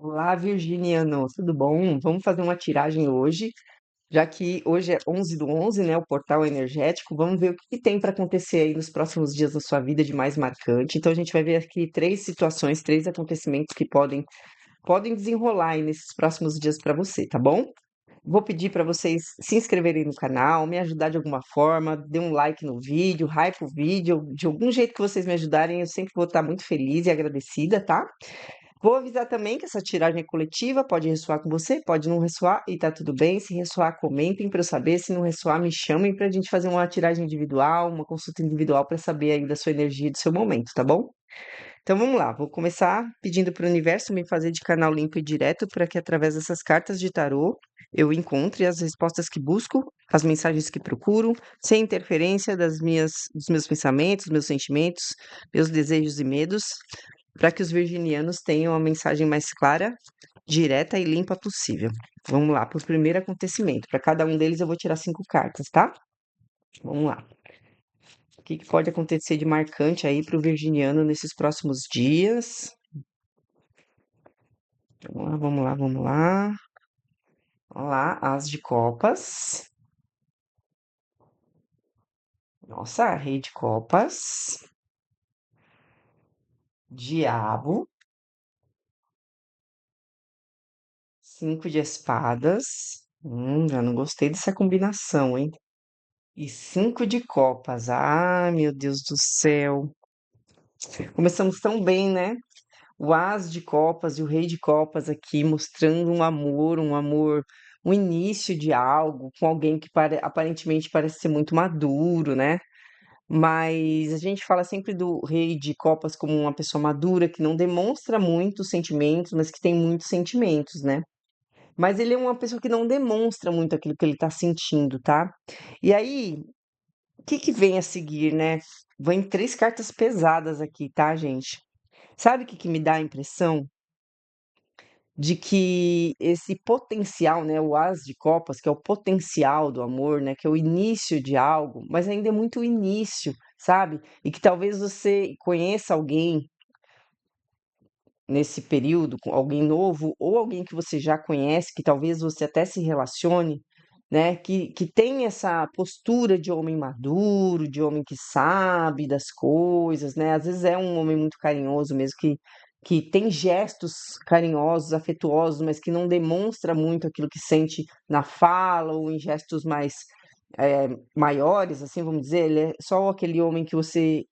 Olá, Virginiano, tudo bom? Vamos fazer uma tiragem hoje, já que hoje é 11/11, né? O portal energético. Vamos ver o que tem para acontecer aí nos próximos dias da sua vida de mais marcante. Então, a gente vai ver aqui três situações, três acontecimentos que podem desenrolar aí nesses próximos dias para você, tá bom? Vou pedir para vocês se inscreverem no canal, me ajudar de alguma forma, dê um like no vídeo, hype o vídeo, de algum jeito que vocês me ajudarem, eu sempre vou estar muito feliz e agradecida, tá? Vou avisar também que essa tiragem é coletiva, pode ressoar com você, pode não ressoar e tá tudo bem. Se ressoar, comentem para eu saber. Se não ressoar, me chamem para a gente fazer uma tiragem individual, uma consulta individual para saber aí da sua energia e do seu momento, tá bom? Então vamos lá, vou começar pedindo para o universo me fazer de canal limpo e direto para que através dessas cartas de tarô eu encontre as respostas que busco, as mensagens que procuro, sem interferência dos meus pensamentos, meus sentimentos, meus desejos e medos, para que os virginianos tenham a mensagem mais clara, direta e limpa possível. Vamos lá, para o primeiro acontecimento. Para cada um deles eu vou tirar 5 cartas, tá? Vamos lá. O que pode acontecer de marcante aí para o virginiano nesses próximos dias? Vamos lá, vamos lá, vamos lá. Olha lá, As de Copas. Nossa, Rei de Copas. Diabo. 5 de espadas. Já não gostei dessa combinação, hein? E 5 de copas. Ai, meu Deus do céu. Começamos tão bem, né? O As de Copas e o Rei de Copas aqui mostrando um amor, um início de algo com alguém que aparentemente parece ser muito maduro, né? Mas a gente fala sempre do Rei de Copas como uma pessoa madura que não demonstra muitos sentimentos, mas que tem muitos sentimentos, né? Mas ele é uma pessoa que não demonstra muito aquilo que ele tá sentindo, tá? E aí, o que que vem a seguir, né? Vem 3 cartas pesadas aqui, tá, gente? Sabe o que que me dá a impressão? De que esse potencial, né, o As de Copas, que é o potencial do amor, né, que é o início de algo, mas ainda é muito o início, sabe? E que talvez você conheça alguém nesse período, com alguém novo, ou alguém que você já conhece, que talvez você até se relacione, né, que tem essa postura de homem maduro, de homem que sabe das coisas, né? Às vezes é um homem muito carinhoso mesmo, que tem gestos carinhosos, afetuosos, mas que não demonstra muito aquilo que sente na fala ou em gestos mais maiores, assim, vamos dizer. Ele é só aquele homem que você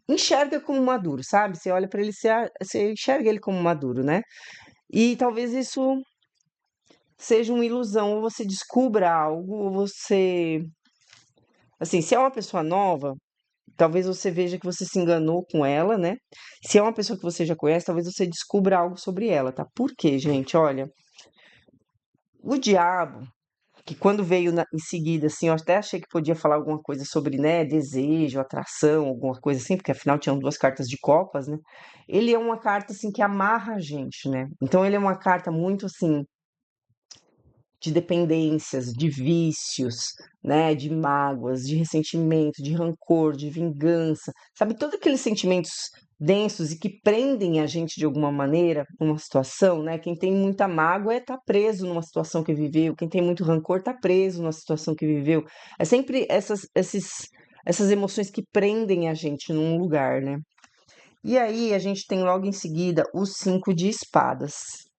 enxerga como maduro, sabe? Você olha para ele, você enxerga ele como maduro, né? E talvez isso seja uma ilusão, ou você descubra algo, ou você. Assim, se é uma pessoa nova, talvez você veja que você se enganou com ela, né? Se é uma pessoa que você já conhece, talvez você descubra algo sobre ela, tá? Por quê, gente? Olha, o diabo, que quando veio em seguida, assim, eu até achei que podia falar alguma coisa sobre, né, desejo, atração, alguma coisa assim, porque afinal tinham 2 cartas de copas, né? Ele é uma carta, assim, que amarra a gente, né? Então ele é uma carta muito, assim, de dependências, de vícios, né, de mágoas, de ressentimento, de rancor, de vingança, sabe, todos aqueles sentimentos densos e que prendem a gente de alguma maneira numa situação, né? Quem tem muita mágoa tá preso numa situação que viveu, quem tem muito rancor tá preso numa situação que viveu. É sempre essas emoções que prendem a gente num lugar, né? E aí a gente tem logo em seguida os 5 de espadas,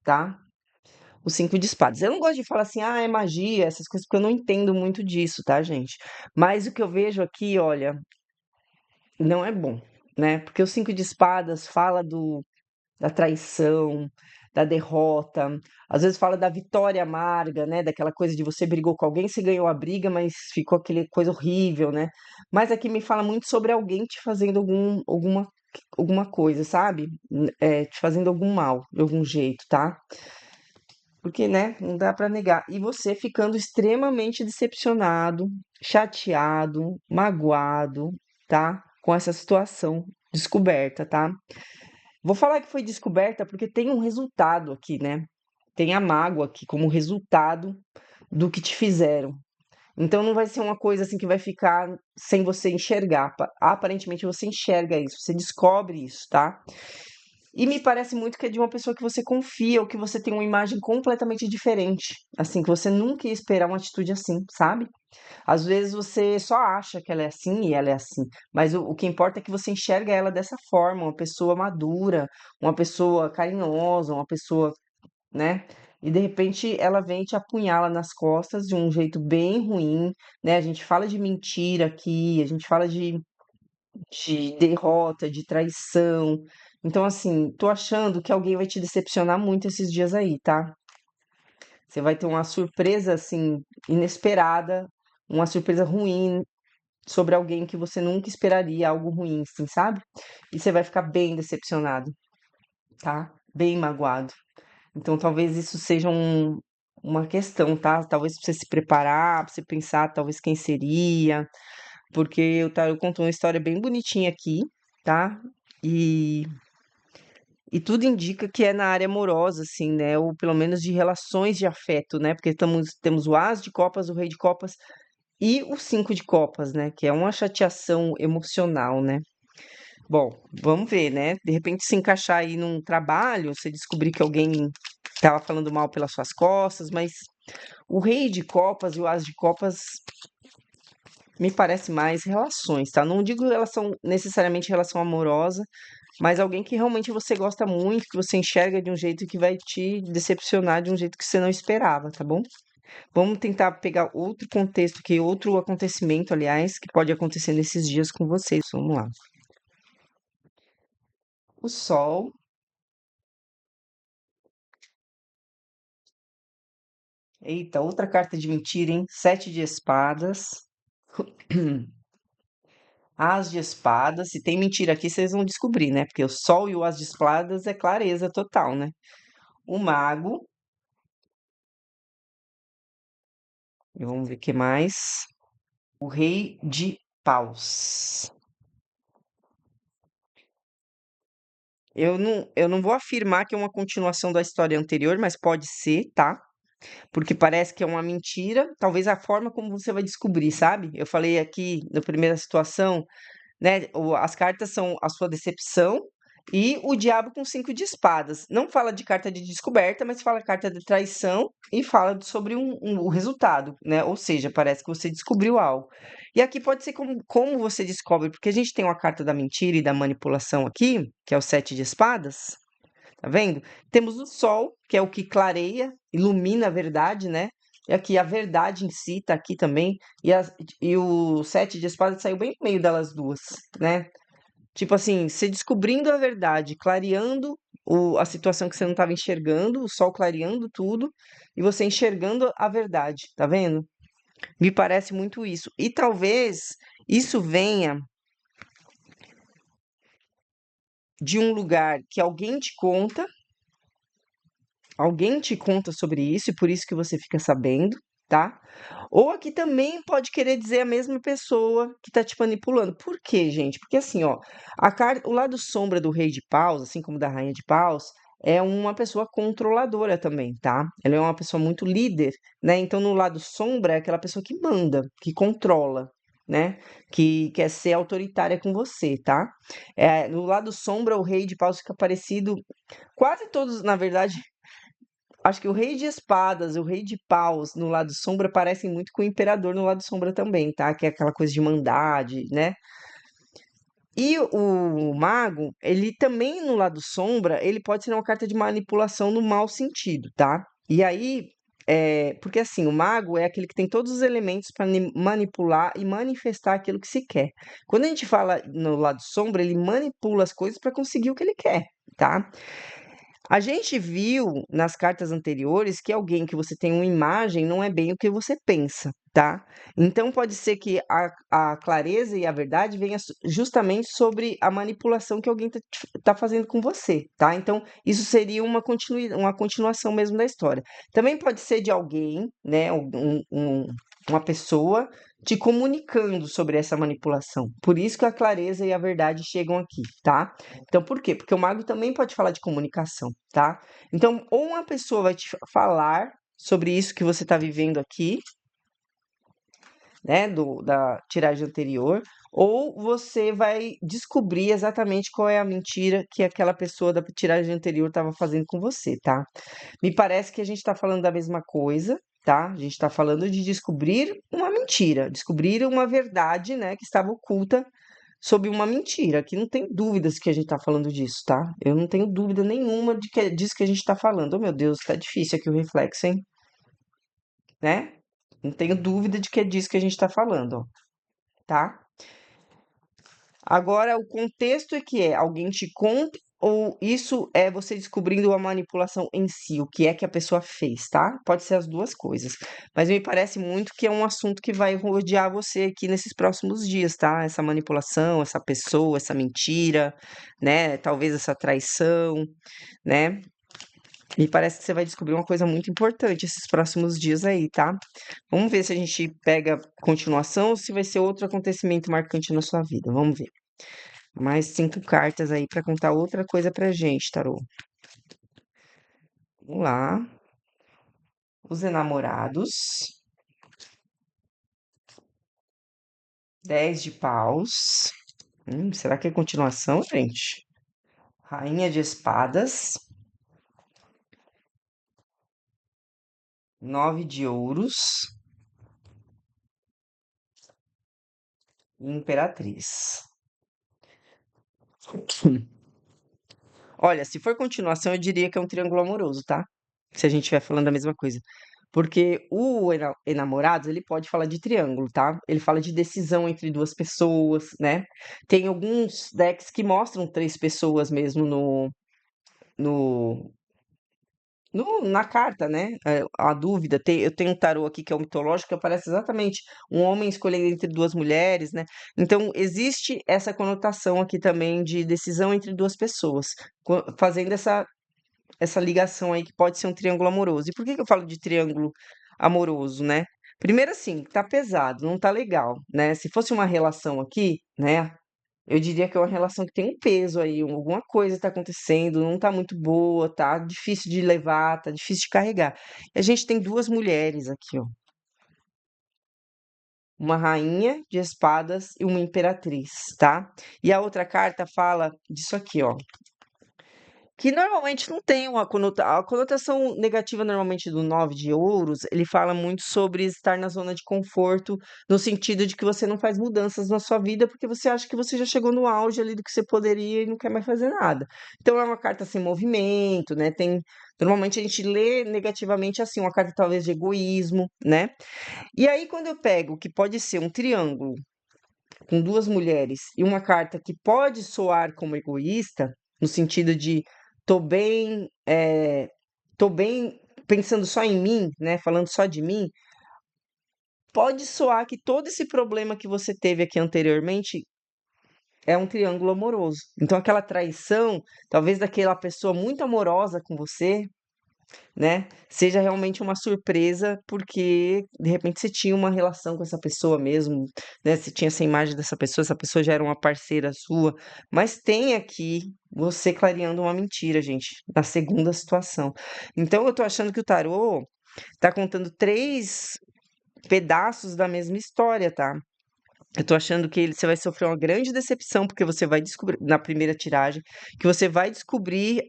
tá? Os 5 de espadas. Eu não gosto de falar assim, ah, é magia, essas coisas, porque eu não entendo muito disso, tá, gente? Mas o que eu vejo aqui, olha, não é bom, né? Porque o 5 de espadas fala da traição, da derrota, às vezes fala da vitória amarga, né? Daquela coisa de você brigou com alguém, você ganhou a briga, mas ficou aquele coisa horrível, né? Mas aqui me fala muito sobre alguém te fazendo alguma coisa, sabe? Te fazendo algum mal, de algum jeito, tá? Porque, né, não dá para negar. E você ficando extremamente decepcionado, chateado, magoado, tá? Com essa situação descoberta, tá? Vou falar que foi descoberta porque tem um resultado aqui, né? Tem a mágoa aqui como resultado do que te fizeram. Então não vai ser uma coisa assim que vai ficar sem você enxergar. Aparentemente você enxerga isso, você descobre isso, tá? E me parece muito que é de uma pessoa que você confia ou que você tem uma imagem completamente diferente. Assim, que você nunca ia esperar uma atitude assim, sabe? Às vezes você só acha que ela é assim e ela é assim, mas o que importa é que você enxerga ela dessa forma, uma pessoa madura, uma pessoa carinhosa, uma pessoa, né? E de repente ela vem e te apunhala nas costas de um jeito bem ruim, né? A gente fala de mentira aqui, a gente fala de derrota, de traição. Então, assim, tô achando que alguém vai te decepcionar muito esses dias aí, tá? Você vai ter uma surpresa, assim, inesperada, uma surpresa ruim sobre alguém que você nunca esperaria algo ruim, assim, sabe? E você vai ficar bem decepcionado, tá? Bem magoado. Então, talvez isso seja uma questão, tá? Talvez pra você se preparar, pra você pensar, talvez quem seria, porque o Tarot contou uma história bem bonitinha aqui, tá? E, e tudo indica que é na área amorosa, assim, né? Ou pelo menos de relações de afeto, né? Porque temos o As de Copas, o Rei de Copas e o Cinco de Copas, né? Que é uma chateação emocional, né? Bom, vamos ver, né? De repente se encaixar aí num trabalho, você descobrir que alguém estava falando mal pelas suas costas, mas o Rei de Copas e o As de Copas me parece mais relações, tá? Não digo relação necessariamente relação amorosa, mas alguém que realmente você gosta muito, que você enxerga de um jeito que vai te decepcionar de um jeito que você não esperava, tá bom? Vamos tentar pegar outro contexto aqui, outro acontecimento, aliás, que pode acontecer nesses dias com vocês. Vamos lá. O Sol. Eita, outra carta de mentira, hein? Sete de espadas. As de espadas. Se tem mentira aqui, vocês vão descobrir, né? Porque o Sol e o As de espadas é clareza total, né? O Mago. E vamos ver o que mais. O Rei de Paus. Eu não vou afirmar que é uma continuação da história anterior, mas pode ser, tá? Porque parece que é uma mentira. Talvez a forma como você vai descobrir, sabe? Eu falei aqui na primeira situação, né? As cartas são a sua decepção e o diabo com cinco de espadas. Não fala de carta de descoberta, mas fala carta de traição e fala sobre o resultado, né? Ou seja, parece que você descobriu algo. E aqui pode ser como você descobre, porque a gente tem uma carta da mentira e da manipulação aqui, que é o sete de espadas, tá vendo? Temos o sol, que é o que clareia, ilumina a verdade, né? E aqui a verdade em si tá aqui também. E o sete de espadas saiu bem no meio delas duas, né? Tipo assim, você descobrindo a verdade, clareando a situação que você não estava enxergando, o sol clareando tudo, e você enxergando a verdade, tá vendo? Me parece muito isso. E talvez isso venha de um lugar que alguém te conta sobre isso, e por isso que você fica sabendo, tá? Ou aqui também pode querer dizer a mesma pessoa que tá te manipulando. Por quê, gente? Porque assim, ó, o lado sombra do rei de paus, assim como da rainha de paus, é uma pessoa controladora também, tá? Ela é uma pessoa muito líder, né? Então, no lado sombra é aquela pessoa que manda, que controla, né? Que quer ser autoritária com você, tá? No lado sombra, o rei de paus fica parecido. Quase todos, na verdade, acho que o rei de espadas, o rei de paus no lado sombra parecem muito com o imperador no lado sombra também, tá? Que é aquela coisa de mandade, né? E o mago, ele também no lado sombra, ele pode ser uma carta de manipulação no mau sentido, tá? E aí, porque assim, o mago é aquele que tem todos os elementos para manipular e manifestar aquilo que se quer. Quando a gente fala no lado sombra, ele manipula as coisas para conseguir o que ele quer, tá? A gente viu nas cartas anteriores que alguém que você tem uma imagem não é bem o que você pensa, tá? Então pode ser que a clareza e a verdade venha justamente sobre a manipulação que alguém tá fazendo com você, tá? Então isso seria uma continuação mesmo da história. Também pode ser de alguém, né? Uma pessoa te comunicando sobre essa manipulação. Por isso que a clareza e a verdade chegam aqui, tá? Então, por quê? Porque o mago também pode falar de comunicação, tá? Então, ou uma pessoa vai te falar sobre isso que você está vivendo aqui, né, da tiragem anterior, ou você vai descobrir exatamente qual é a mentira que aquela pessoa da tiragem anterior estava fazendo com você, tá? Me parece que a gente está falando da mesma coisa, tá? A gente está falando de descobrir uma mentira, descobrir uma verdade, né, que estava oculta sob uma mentira, que não tem dúvidas que a gente está falando disso, tá? Eu não tenho dúvida nenhuma disso que a gente está falando. Oh, meu Deus, tá difícil aqui o reflexo, hein? Né? Não tenho dúvida de que é disso que a gente está falando, ó, tá? Agora, o contexto é que alguém te conta ou isso é você descobrindo a manipulação em si, o que é que a pessoa fez, tá? Pode ser as duas coisas. Mas me parece muito que é um assunto que vai rodear você aqui nesses próximos dias, tá? Essa manipulação, essa pessoa, essa mentira, né? Talvez essa traição, né? Me parece que você vai descobrir uma coisa muito importante esses próximos dias aí, tá? Vamos ver se a gente pega continuação ou se vai ser outro acontecimento marcante na sua vida. Vamos ver. Mais 5 cartas aí pra contar outra coisa pra gente, tarô. Vamos lá. Os enamorados. 10 de paus. Será que é continuação, gente? Rainha de espadas. 9 de ouros. E imperatriz. Olha, se for continuação, eu diria que é um triângulo amoroso, tá? Se a gente estiver falando da mesma coisa. Porque o enamorados, ele pode falar de triângulo, tá? Ele fala de decisão entre duas pessoas, né? Tem alguns decks que mostram três pessoas mesmo no, na carta, né? A dúvida. Eu tenho um tarô aqui que é o mitológico, que aparece exatamente um homem escolhendo entre duas mulheres, né? Então, existe essa conotação aqui também de decisão entre duas pessoas, fazendo essa ligação aí que pode ser um triângulo amoroso. E por que que eu falo de triângulo amoroso, né? Primeiro assim, tá pesado, não tá legal, né? Se fosse uma relação aqui, né? Eu diria que é uma relação que tem um peso aí, alguma coisa tá acontecendo, não tá muito boa, tá difícil de levar, tá difícil de carregar. E a gente tem duas mulheres aqui, ó. Uma rainha de espadas e uma imperatriz, tá? E a outra carta fala disso aqui, ó. Que normalmente não tem uma a conotação negativa normalmente do 9 de ouros, ele fala muito sobre estar na zona de conforto, no sentido de que você não faz mudanças na sua vida, porque você acha que você já chegou no auge ali do que você poderia e não quer mais fazer nada. Então é uma carta sem movimento, né? Normalmente a gente lê negativamente assim, uma carta talvez de egoísmo, né? E aí quando eu pego que pode ser um triângulo com duas mulheres e uma carta que pode soar como egoísta, no sentido de tô bem, tô bem pensando só em mim, né? Falando só de mim, pode soar que todo esse problema que você teve aqui anteriormente é um triângulo amoroso. Então, aquela traição, talvez daquela pessoa muito amorosa com você, né? Seja realmente uma surpresa, porque de repente você tinha uma relação com essa pessoa mesmo, né? Você tinha essa imagem dessa pessoa, essa pessoa já era uma parceira sua, mas tem aqui você clareando uma mentira, gente, na segunda situação. Então eu tô achando que o tarô tá contando três pedaços da mesma história, tá? Eu tô achando que você vai sofrer uma grande decepção, porque você vai descobrir, na primeira tiragem, que você vai descobrir,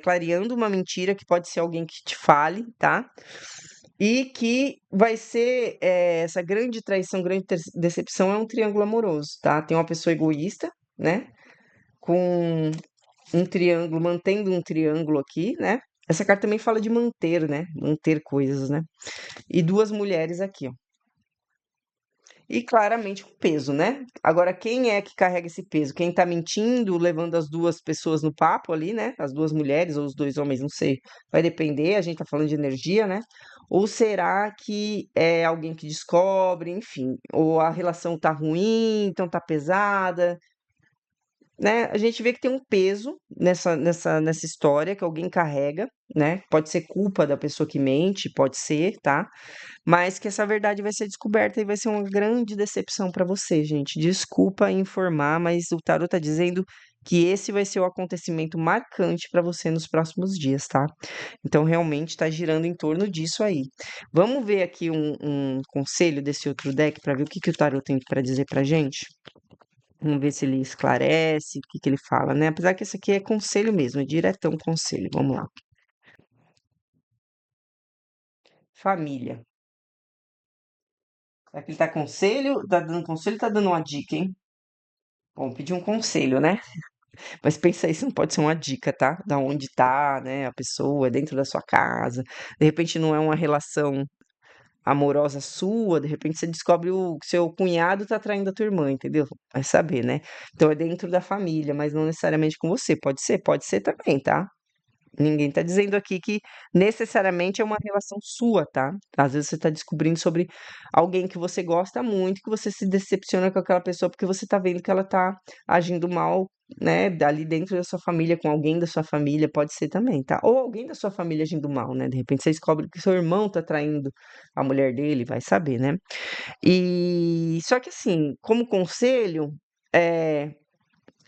clareando uma mentira que pode ser alguém que te fale, tá? E que vai ser, essa grande traição, grande decepção é um triângulo amoroso, tá? Tem uma pessoa egoísta, né? Com um triângulo, mantendo um triângulo aqui, né? Essa carta também fala de manter, né? Manter coisas, né? E duas mulheres aqui, ó. E claramente o peso, né? Agora, quem é que carrega esse peso? Quem tá mentindo, levando as duas pessoas no papo ali, né? As duas mulheres ou os dois homens, não sei. Vai depender, a gente tá falando de energia, né? Ou será que é alguém que descobre, enfim, ou a relação tá ruim, então tá pesada, né? A gente vê que tem um peso nessa história que alguém carrega, né? Pode ser culpa da pessoa que mente, pode ser, tá? Mas que essa verdade vai ser descoberta e vai ser uma grande decepção para você, gente. Desculpa informar, mas o tarot tá dizendo que esse vai ser o acontecimento marcante para você nos próximos dias, tá? Então, realmente está girando em torno disso aí. Vamos ver aqui um conselho desse outro deck para ver o que, que o tarot tem para dizer pra gente? Vamos ver se ele esclarece, o que, que ele fala, né? Apesar que esse aqui é conselho mesmo, é diretão conselho. Vamos lá. Família. Será que ele tá conselho? Tá dando conselho ou tá dando uma dica, hein? Bom, pedir um conselho, né? Mas pensa aí se não pode ser uma dica, tá? Da onde tá, né, a pessoa, dentro da sua casa. De repente não é uma relação amorosa sua, de repente você descobre o que seu cunhado tá traindo a tua irmã, entendeu? Vai saber, né? Então é dentro da família, mas não necessariamente com você. Pode ser também, tá? Ninguém tá dizendo aqui que necessariamente é uma relação sua, tá? Às vezes você tá descobrindo sobre alguém que você gosta muito, que você se decepciona com aquela pessoa porque você tá vendo que ela tá agindo mal, né, ali dentro da sua família, com alguém da sua família, pode ser também, tá? Ou alguém da sua família agindo mal, né? De repente você descobre que seu irmão tá traindo a mulher dele, vai saber, né? E só que assim, como conselho, é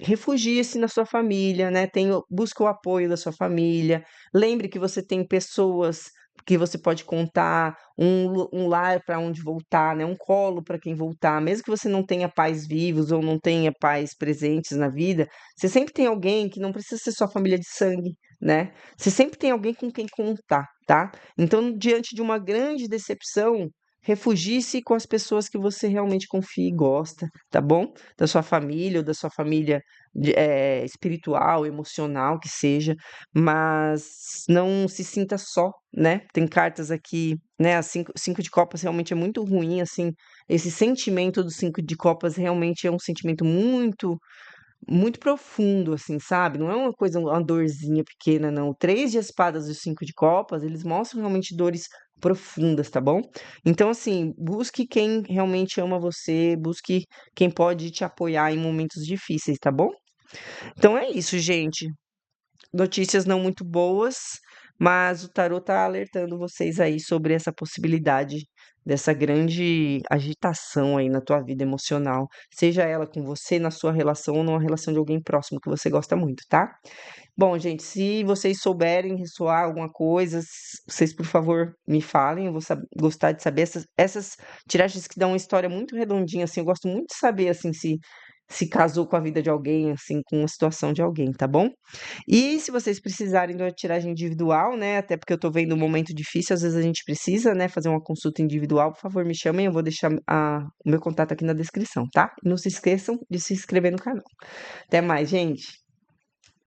refugie-se na sua família, né? Busque o apoio da sua família. Lembre que você tem pessoas que você pode contar, um lar para onde voltar, né? Um colo para quem voltar. Mesmo que você não tenha pais vivos ou não tenha pais presentes na vida, você sempre tem alguém que não precisa ser sua família de sangue, né? Você sempre tem alguém com quem contar, tá? Então, diante de uma grande decepção, refugie-se com as pessoas que você realmente confia e gosta, tá bom? Da sua família ou da sua família espiritual, emocional, que seja, mas não se sinta só, né? Tem cartas aqui, né? A cinco de copas realmente é muito ruim, assim. Esse sentimento do cinco de copas realmente é um sentimento muito profundo, assim, sabe? Não é uma coisa, uma dorzinha pequena, não. O três de espadas e o cinco de copas, eles mostram realmente dores profundas, tá bom? Então, assim, busque quem realmente ama você, busque quem pode te apoiar em momentos difíceis, tá bom? Então é isso, gente. Notícias não muito boas, mas o tarot tá alertando vocês aí sobre essa possibilidade dessa grande agitação aí na tua vida emocional, seja ela com você, na sua relação ou numa relação de alguém próximo que você gosta muito, tá? Bom, gente, se vocês souberem ressoar alguma coisa, vocês, por favor, me falem. Eu vou gostar de saber essas tiragens que dão uma história muito redondinha, assim. Eu gosto muito de saber, assim, se casou com a vida de alguém, assim, com a situação de alguém, tá bom? E se vocês precisarem de uma tiragem individual, né? Até porque eu tô vendo um momento difícil, às vezes a gente precisa, né, fazer uma consulta individual, por favor, me chamem. Eu vou deixar o meu contato aqui na descrição, tá? E não se esqueçam de se inscrever no canal. Até mais, gente!